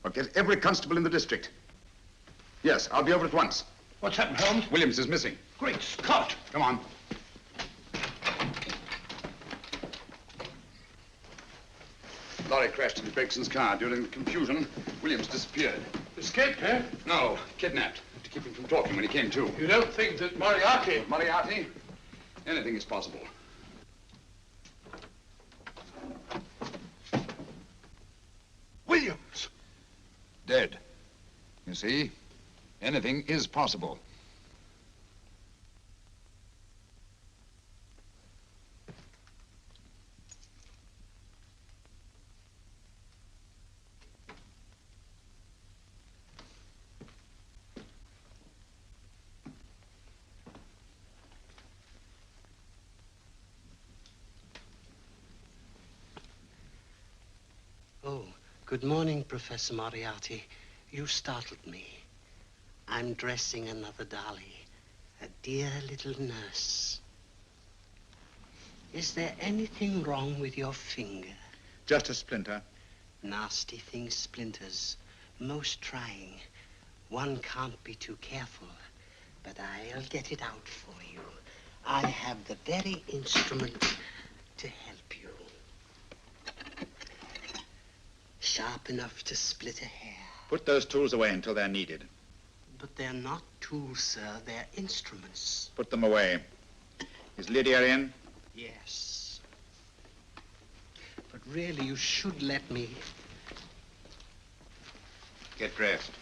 Well, get every constable in the district. Yes, I'll be over at once. What's happened, Holmes? Williams is missing. Great Scott! Come on. Lorry crashed into Gregson's car. During the confusion, Williams disappeared. Escaped, eh? No, kidnapped. To keep him from talking when he came to. You don't think that Moriarty... Moriarty? Anything is possible. Williams! Dead. You see, anything is possible. Oh, good morning, Professor Moriarty. You startled me. I'm dressing another dolly, a dear little nurse. Is there anything wrong with your finger? Just a splinter. Nasty thing, splinters. Most trying. One can't be too careful, but I'll get it out for you. I have the very instrument to help you. Sharp enough to split a hair. Put those tools away until they're needed. But they're not tools, sir. They're instruments. Put them away. Is Lydia in? Yes. But really, you should let me. Get dressed.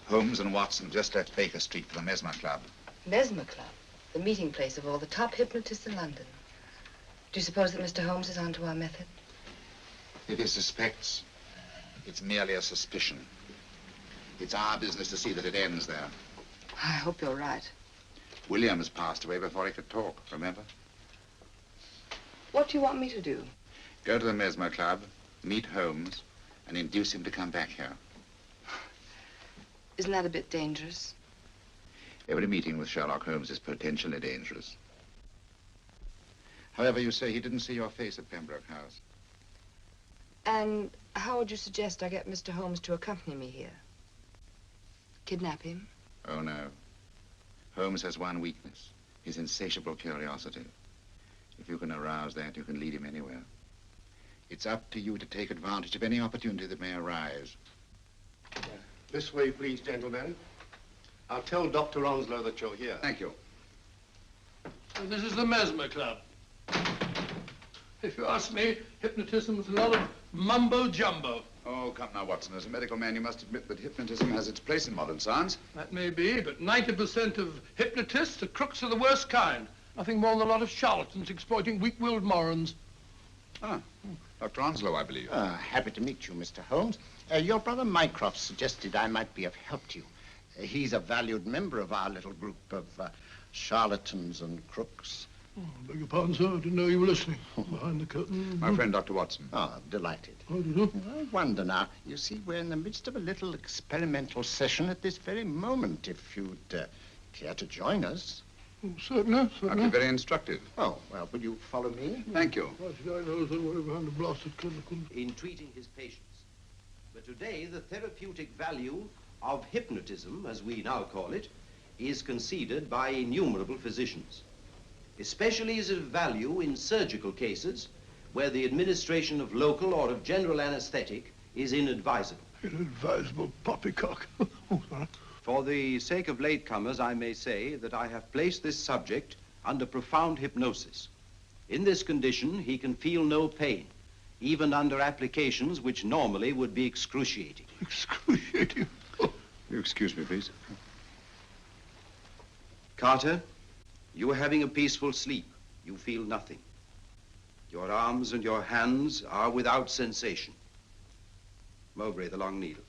Holmes and Watson just left Baker Street for the Mesmer Club. Mesmer Club? The meeting place of all the top hypnotists in London. Do you suppose that Mr. Holmes is onto our method? If he suspects, it's merely a suspicion. It's our business to see that it ends there. I hope you're right. Williams passed away before he could talk, remember? What do you want me to do? Go to the Mesmer Club, meet Holmes, and induce him to come back here. Isn't that a bit dangerous? Every meeting with Sherlock Holmes is potentially dangerous. However, you say he didn't see your face at Pembroke House. And how would you suggest I get Mr. Holmes to accompany me here? Kidnap him? Oh, no. Holmes has one weakness, his insatiable curiosity. If you can arouse that, you can lead him anywhere. It's up to you to take advantage of any opportunity that may arise. This way, please, gentlemen. I'll tell Dr. Onslow that you're here. Thank you. And this is the Mesmer Club. If you ask me, hypnotism is a lot of mumbo-jumbo. Oh, come now, Watson. As a medical man, you must admit that hypnotism has its place in modern science. That may be, but 90% of hypnotists are crooks of the worst kind. Nothing more than a lot of charlatans exploiting weak-willed morons. Ah, Dr. Onslow, I believe. Happy to meet you, Mr. Holmes. Your brother Mycroft suggested I might be of help to you. He's a valued member of our little group of charlatans and crooks. Oh, beg your pardon, sir. I didn't know you were listening. Behind the curtain. My friend, Dr. Watson. Oh, delighted. How do you do? I wonder now, you see, we're in the midst of a little experimental session at this very moment. If you'd care to join us. Oh, certainly, certainly. That'd be very instructive. Oh, well, will you follow me? Thank you. Why should I know that way behind the blasted curtain? In treating his patients. But today, the therapeutic value of hypnotism, as we now call it, is conceded by innumerable physicians. Especially is it of value in surgical cases where the administration of local or of general anesthetic is inadvisable. Inadvisable poppycock. Oh, sorry. For the sake of latecomers, I may say that I have placed this subject under profound hypnosis. In this condition, he can feel no pain, even under applications which normally would be excruciating. Excruciating? You excuse me, please. Carter, you are having a peaceful sleep. You feel nothing. Your arms and your hands are without sensation. Mowbray, the long needle.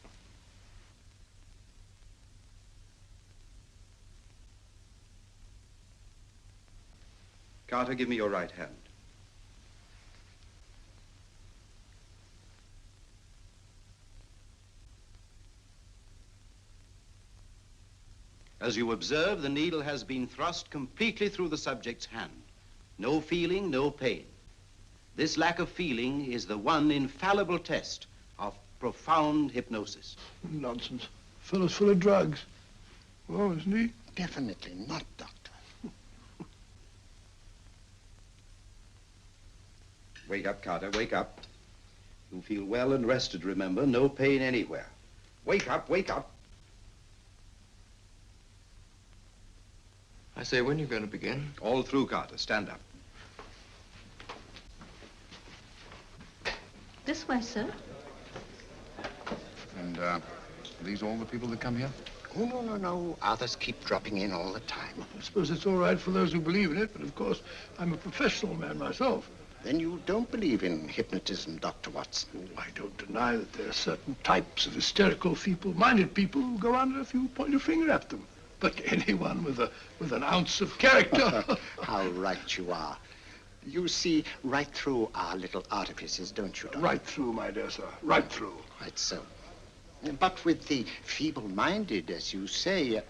Carter, give me your right hand. As you observe, the needle has been thrust completely through the subject's hand. No feeling, no pain. This lack of feeling is the one infallible test of profound hypnosis. Nonsense. Fellow's full of drugs. Well, isn't he? Definitely not, Doctor. Wake up, Carter, wake up. You feel well and rested, remember. No pain anywhere. Wake up, wake up. I say, when are you going to begin? All through, Carter. Stand up. This way, sir. And, are these all the people that come here? Oh, no. Others keep dropping in all the time. I suppose it's all right for those who believe in it, but of course, I'm a professional man myself. Then you don't believe in hypnotism, Dr. Watson? I don't deny that there are certain types of hysterical, feeble-minded people who go under if you point your finger at them. But anyone with an ounce of character... How right you are. You see right through our little artifices, don't you, Doctor? Right through, my dear sir. Right through. Quite so. But with the feeble-minded, as you say...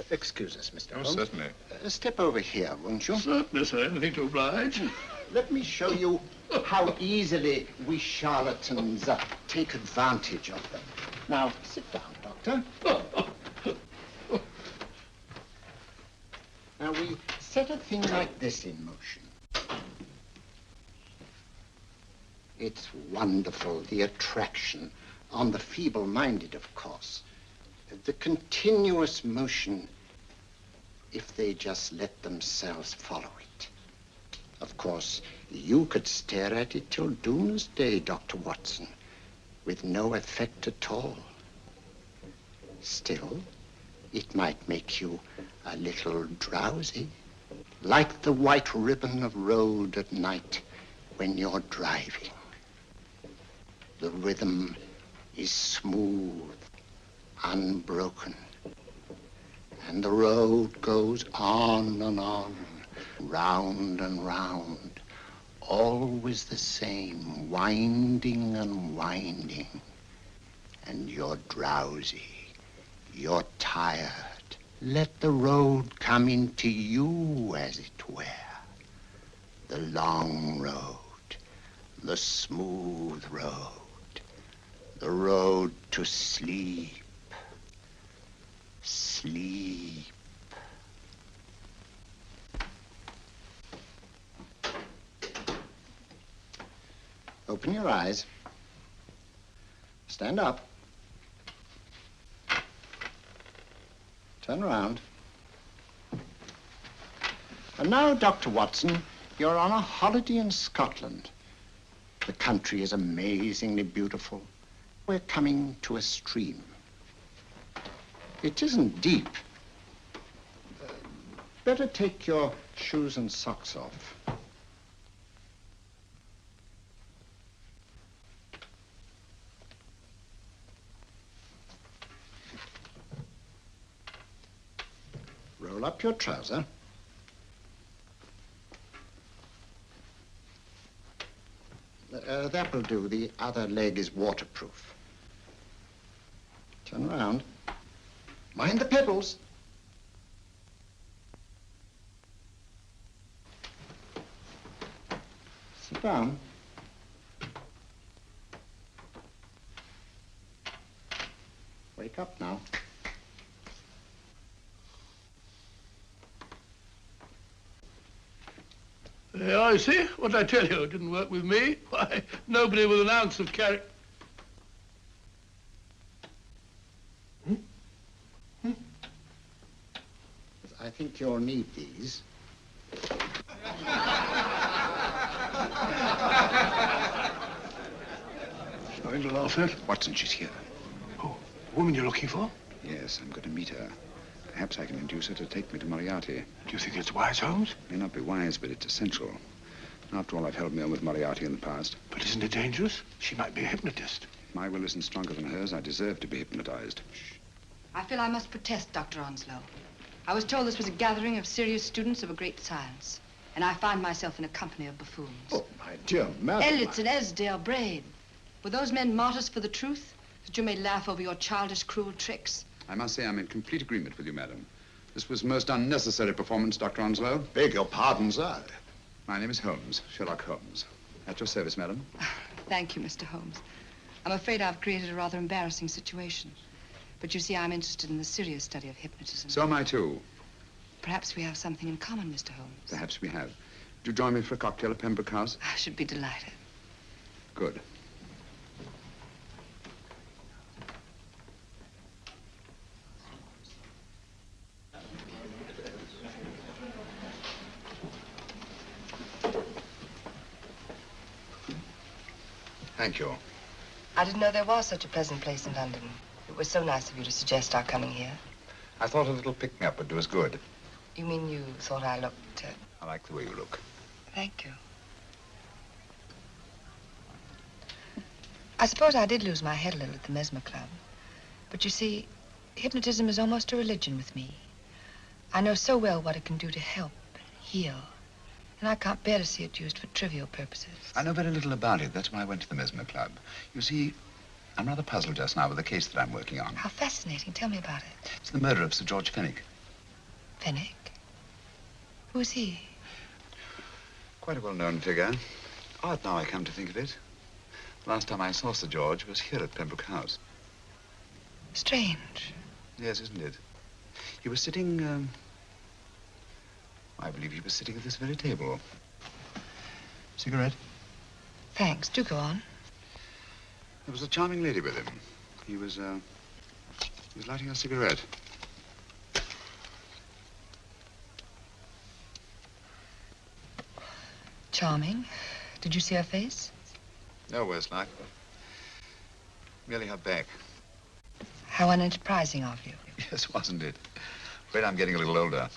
excuse us, Mr. Holmes. Certainly. Step over here, won't you? Certainly, sir. Anything to oblige. Let me show you how easily we charlatans take advantage of them. Now, sit down, Doctor. Now, we set a thing like this in motion. It's wonderful, the attraction on the feeble-minded, of course. The continuous motion, if they just let themselves follow it. Of course, you could stare at it till doomsday, Dr. Watson, with no effect at all. Still, it might make you a little drowsy, like the white ribbon of road at night when you're driving. The rhythm is smooth, unbroken, and the road goes on and on, round and round, always the same, winding and winding. And you're drowsy, you're tired. Let the road come into you, as it were. The long road, the smooth road, the road to sleep. Sleep. Open your eyes. Stand up. Turn around. And now, Dr. Watson, you're on a holiday in Scotland. The country is amazingly beautiful. We're coming to a stream. It isn't deep. Better take your shoes and socks off. Roll up your trouser. That will do. The other leg is waterproof. Turn around. Mind the pedals. Sit down. Wake up now. Yeah, you see? What did I tell you? It didn't work with me. Why, nobody with an ounce of character. I think you'll need these. Nothing to laugh at. Watson, she's here. Oh, the woman you're looking for? Yes, I'm going to meet her. Perhaps I can induce her to take me to Moriarty. Do you think it's wise, Holmes? May not be wise, but it's essential. After all, I've held me on with Moriarty in the past. But isn't it dangerous? She might be a hypnotist. My will isn't stronger than hers. I deserve to be hypnotized. Shh. I feel I must protest, Dr. Onslow. I was told this was a gathering of serious students of a great science, and I find myself in a company of buffoons. Oh, my dear madam. Elliots and Esdale Braid. Were those men martyrs for the truth, that you may laugh over your childish, cruel tricks? I must say I'm in complete agreement with you, madam. This was most unnecessary performance, Dr. Onslow. Beg your pardon, sir. My name is Holmes, Sherlock Holmes. At your service, madam. Thank you, Mr. Holmes. I'm afraid I've created a rather embarrassing situation. But you see, I'm interested in the serious study of hypnotism. So am I, too. Perhaps we have something in common, Mr. Holmes. Perhaps we have. Would you join me for a cocktail at Pembroke House? I should be delighted. Good. Thank you. I didn't know there was such a pleasant place in London. It was so nice of you to suggest our coming here. I thought a little pick-me-up would do us good. You mean you thought I looked... I like the way you look. Thank you. I suppose I did lose my head a little at the Mesmer Club. But you see, hypnotism is almost a religion with me. I know so well what it can do to help, heal. And I can't bear to see it used for trivial purposes. I know very little about it. That's why I went to the Mesmer Club. You see, I'm rather puzzled just now with the case that I'm working on. How fascinating. Tell me about it. It's the murder of Sir George Fenwick. Fenwick? Who's he? Quite a well-known figure. Odd now I come to think of it. Last time I saw Sir George was here at Pembroke House. Strange. Yes, isn't it? He was sitting, I believe he was sitting at this very table. Cigarette? Thanks. Do go on. There was a charming lady with him. He was lighting a cigarette. Charming. Did you see her face? No worse luck. Merely her back. How unenterprising of you. Yes, wasn't it? Afraid I'm getting a little older.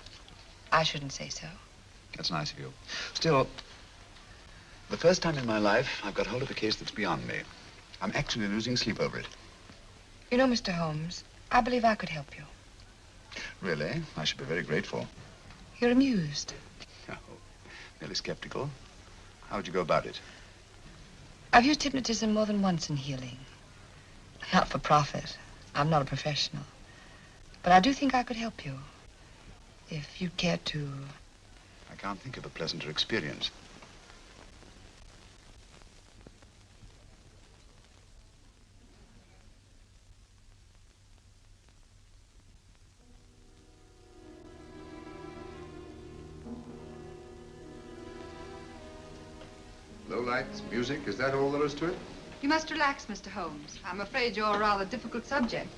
I shouldn't say so. That's nice of you. Still, the first time in my life, I've got hold of a case that's beyond me. I'm actually losing sleep over it. You know, Mr. Holmes, I believe I could help you. Really? I should be very grateful. You're amused. Oh, merely skeptical. How would you go about it? I've used hypnotism more than once in healing. Not for profit. I'm not a professional. But I do think I could help you. If you'd care to... I can't think of a pleasanter experience. Low lights, music, is that all there is to it? You must relax, Mr. Holmes. I'm afraid you're a rather difficult subject.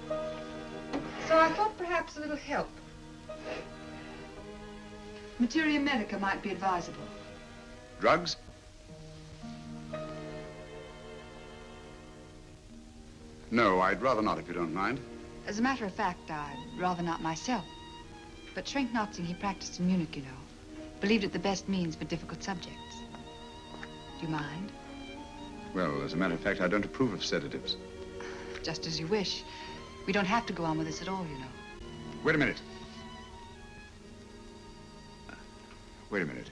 So I thought perhaps a little help. Materia medica might be advisable. Drugs? No, I'd rather not, if you don't mind. As a matter of fact, I'd rather not myself. But Schrenk-Notzing, he practiced in Munich, you know. Believed it the best means for difficult subjects. Do you mind? Well, as a matter of fact, I don't approve of sedatives. Just as you wish. We don't have to go on with this at all, you know. Wait a minute. Wait a minute.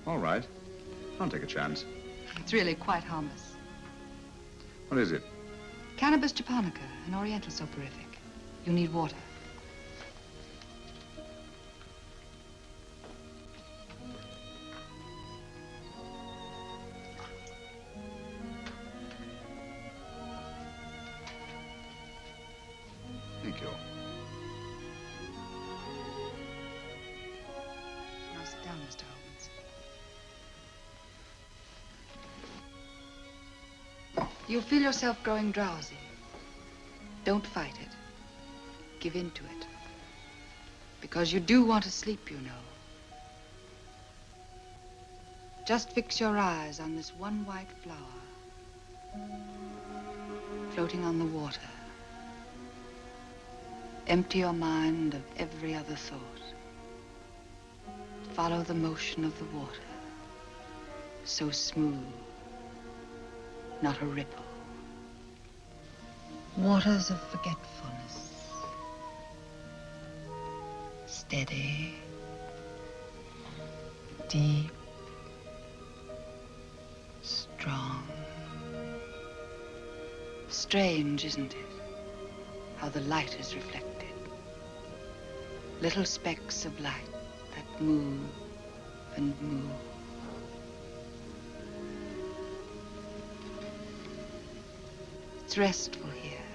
All right. I'll take a chance. It's really quite harmless. What is it? Cannabis japonica, an oriental soporific. You need water. Thank you. Now sit down, Mr. Holmes. You'll feel yourself growing drowsy. Don't fight it. Give in to it. Because you do want to sleep, you know. Just fix your eyes on this one white flower floating on the water. Empty your mind of every other thought. Follow the motion of the water. So smooth, not a ripple. Waters of forgetfulness. Steady, deep, strong. Strange, isn't it? How the light is reflected. Little specks of light that move and move. It's restful here.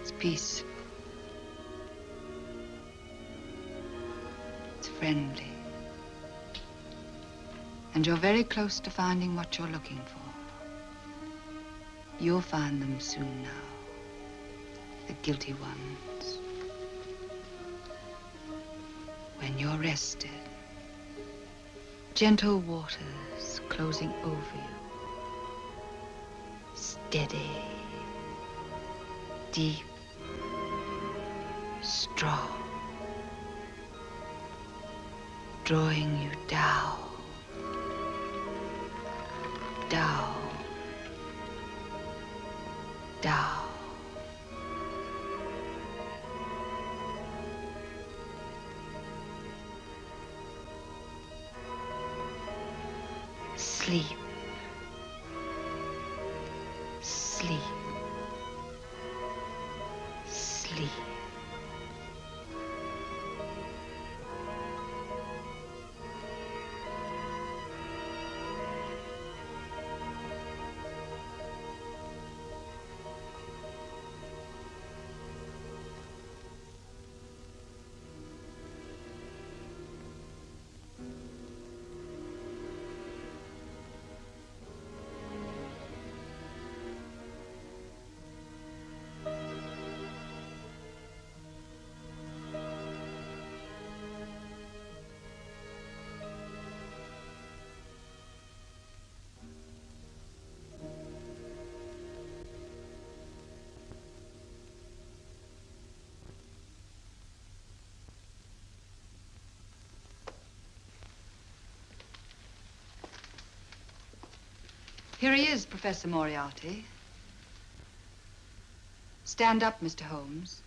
It's peaceful. It's friendly. And you're very close to finding what you're looking for. You'll find them soon now. The guilty ones. When you're rested, gentle waters closing over you. Steady, deep, strong. Drawing you down, down, down. Sleep. Sleep. Sleep. Here he is, Professor Moriarty. Stand up, Mr. Holmes.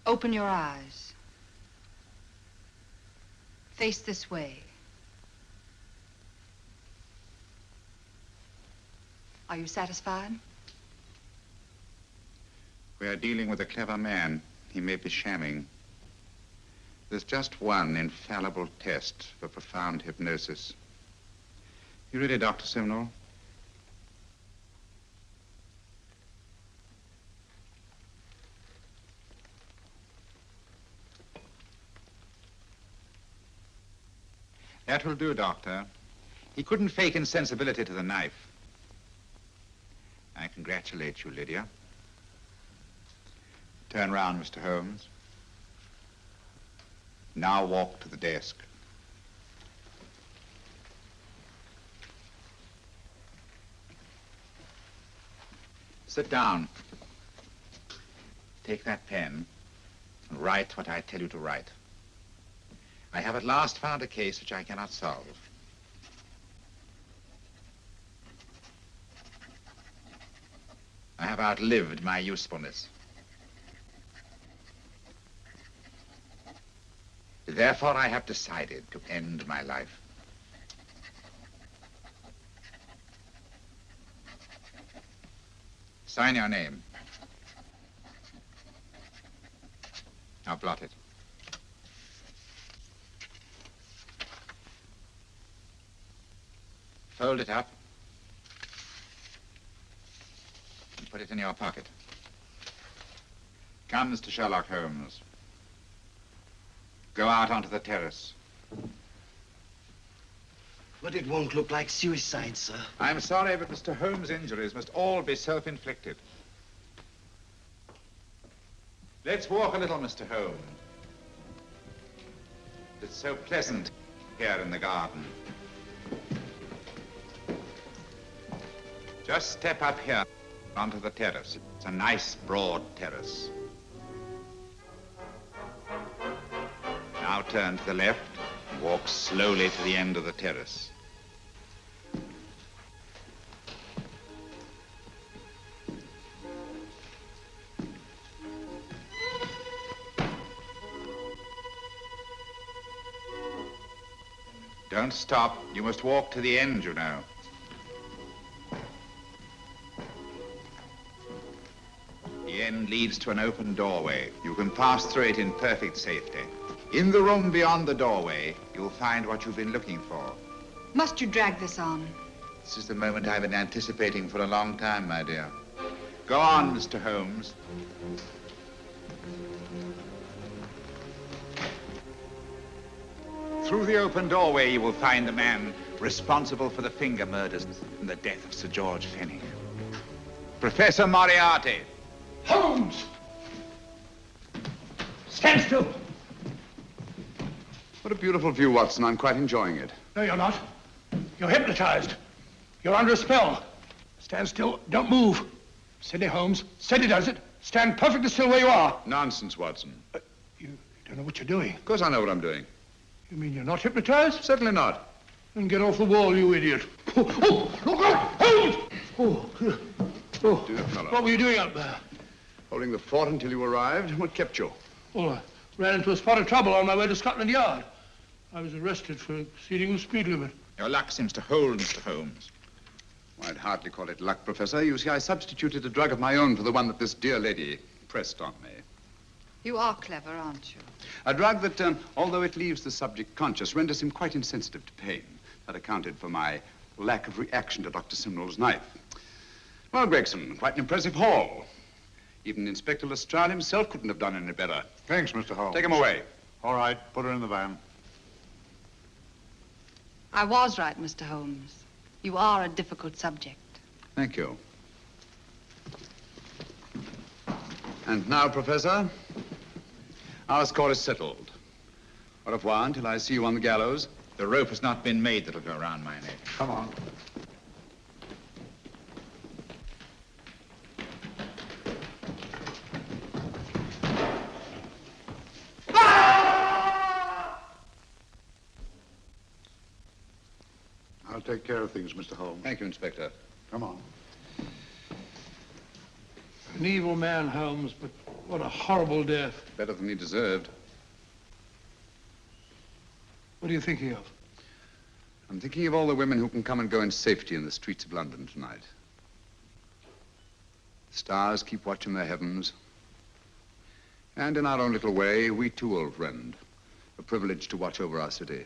Open your eyes. Face this way. Are you satisfied? We are dealing with a clever man. He may be shamming. There's just one infallible test for profound hypnosis. You ready, Dr. Simnel? That will do, Doctor. He couldn't fake insensibility to the knife. I congratulate you, Lydia. Turn round, Mr. Holmes. Now walk to the desk. Sit down. Take that pen and write what I tell you to write. I have at last found a case which I cannot solve. I have outlived my usefulness. Therefore, I have decided to end my life. Sign your name. Now blot it. Fold it up and put it in your pocket. Come, Mr. Sherlock Holmes. Go out onto the terrace. But it won't look like suicide, sir. I'm sorry, but Mr. Holmes' injuries must all be self-inflicted. Let's walk a little, Mr. Holmes. It's so pleasant here in the garden. Just step up here onto the terrace. It's a nice, broad terrace. Now turn to the left and walk slowly to the end of the terrace. Don't stop. You must walk to the end, you know. The end leads to an open doorway. You can pass through it in perfect safety. In the room beyond the doorway, you'll find what you've been looking for. Must you drag this on? This is the moment I've been anticipating for a long time, my dear. Go on, Mr. Holmes. Through the open doorway, you will find the man responsible for the finger murders and the death of Sir George Fenwick. Professor Moriarty. Holmes! Stand still. What a beautiful view, Watson. I'm quite enjoying it. No, you're not. You're hypnotized. You're under a spell. Stand still. Don't move. Steady, Holmes. Steady does it. Stand perfectly still where you are. Nonsense, Watson. You don't know what you're doing. Of course I know what I'm doing. You mean you're not hypnotized? Certainly not. Then get off the wall, you idiot. Oh, look out! Holmes! Oh, Dear fellow. What were you doing up there? Holding the fort until you arrived. What kept you? Well, I ran into a spot of trouble on my way to Scotland Yard. I was arrested for exceeding the speed limit. Your luck seems to hold, Mr. Holmes. Well, I'd hardly call it luck, Professor. You see, I substituted a drug of my own for the one that this dear lady pressed on me. You are clever, aren't you? A drug that, although it leaves the subject conscious, renders him quite insensitive to pain. That accounted for my lack of reaction to Dr. Simnel's knife. Well, Gregson, quite an impressive haul. Even Inspector Lestrade himself couldn't have done any better. Thanks, Mr. Holmes. Take him away. All right, put her in the van. I was right, Mr. Holmes. You are a difficult subject. Thank you. And now, Professor, our score is settled. Au revoir until I see you on the gallows. The rope has not been made that'll go around my neck. Come on. I'll take care of things, Mr. Holmes. Thank you, Inspector. Come on. An evil man, Holmes, but what a horrible death. Better than he deserved. What are you thinking of? I'm thinking of all the women who can come and go in safety in the streets of London tonight. The stars keep watching their heavens. And in our own little way, we too, old friend, are privileged to watch over our city.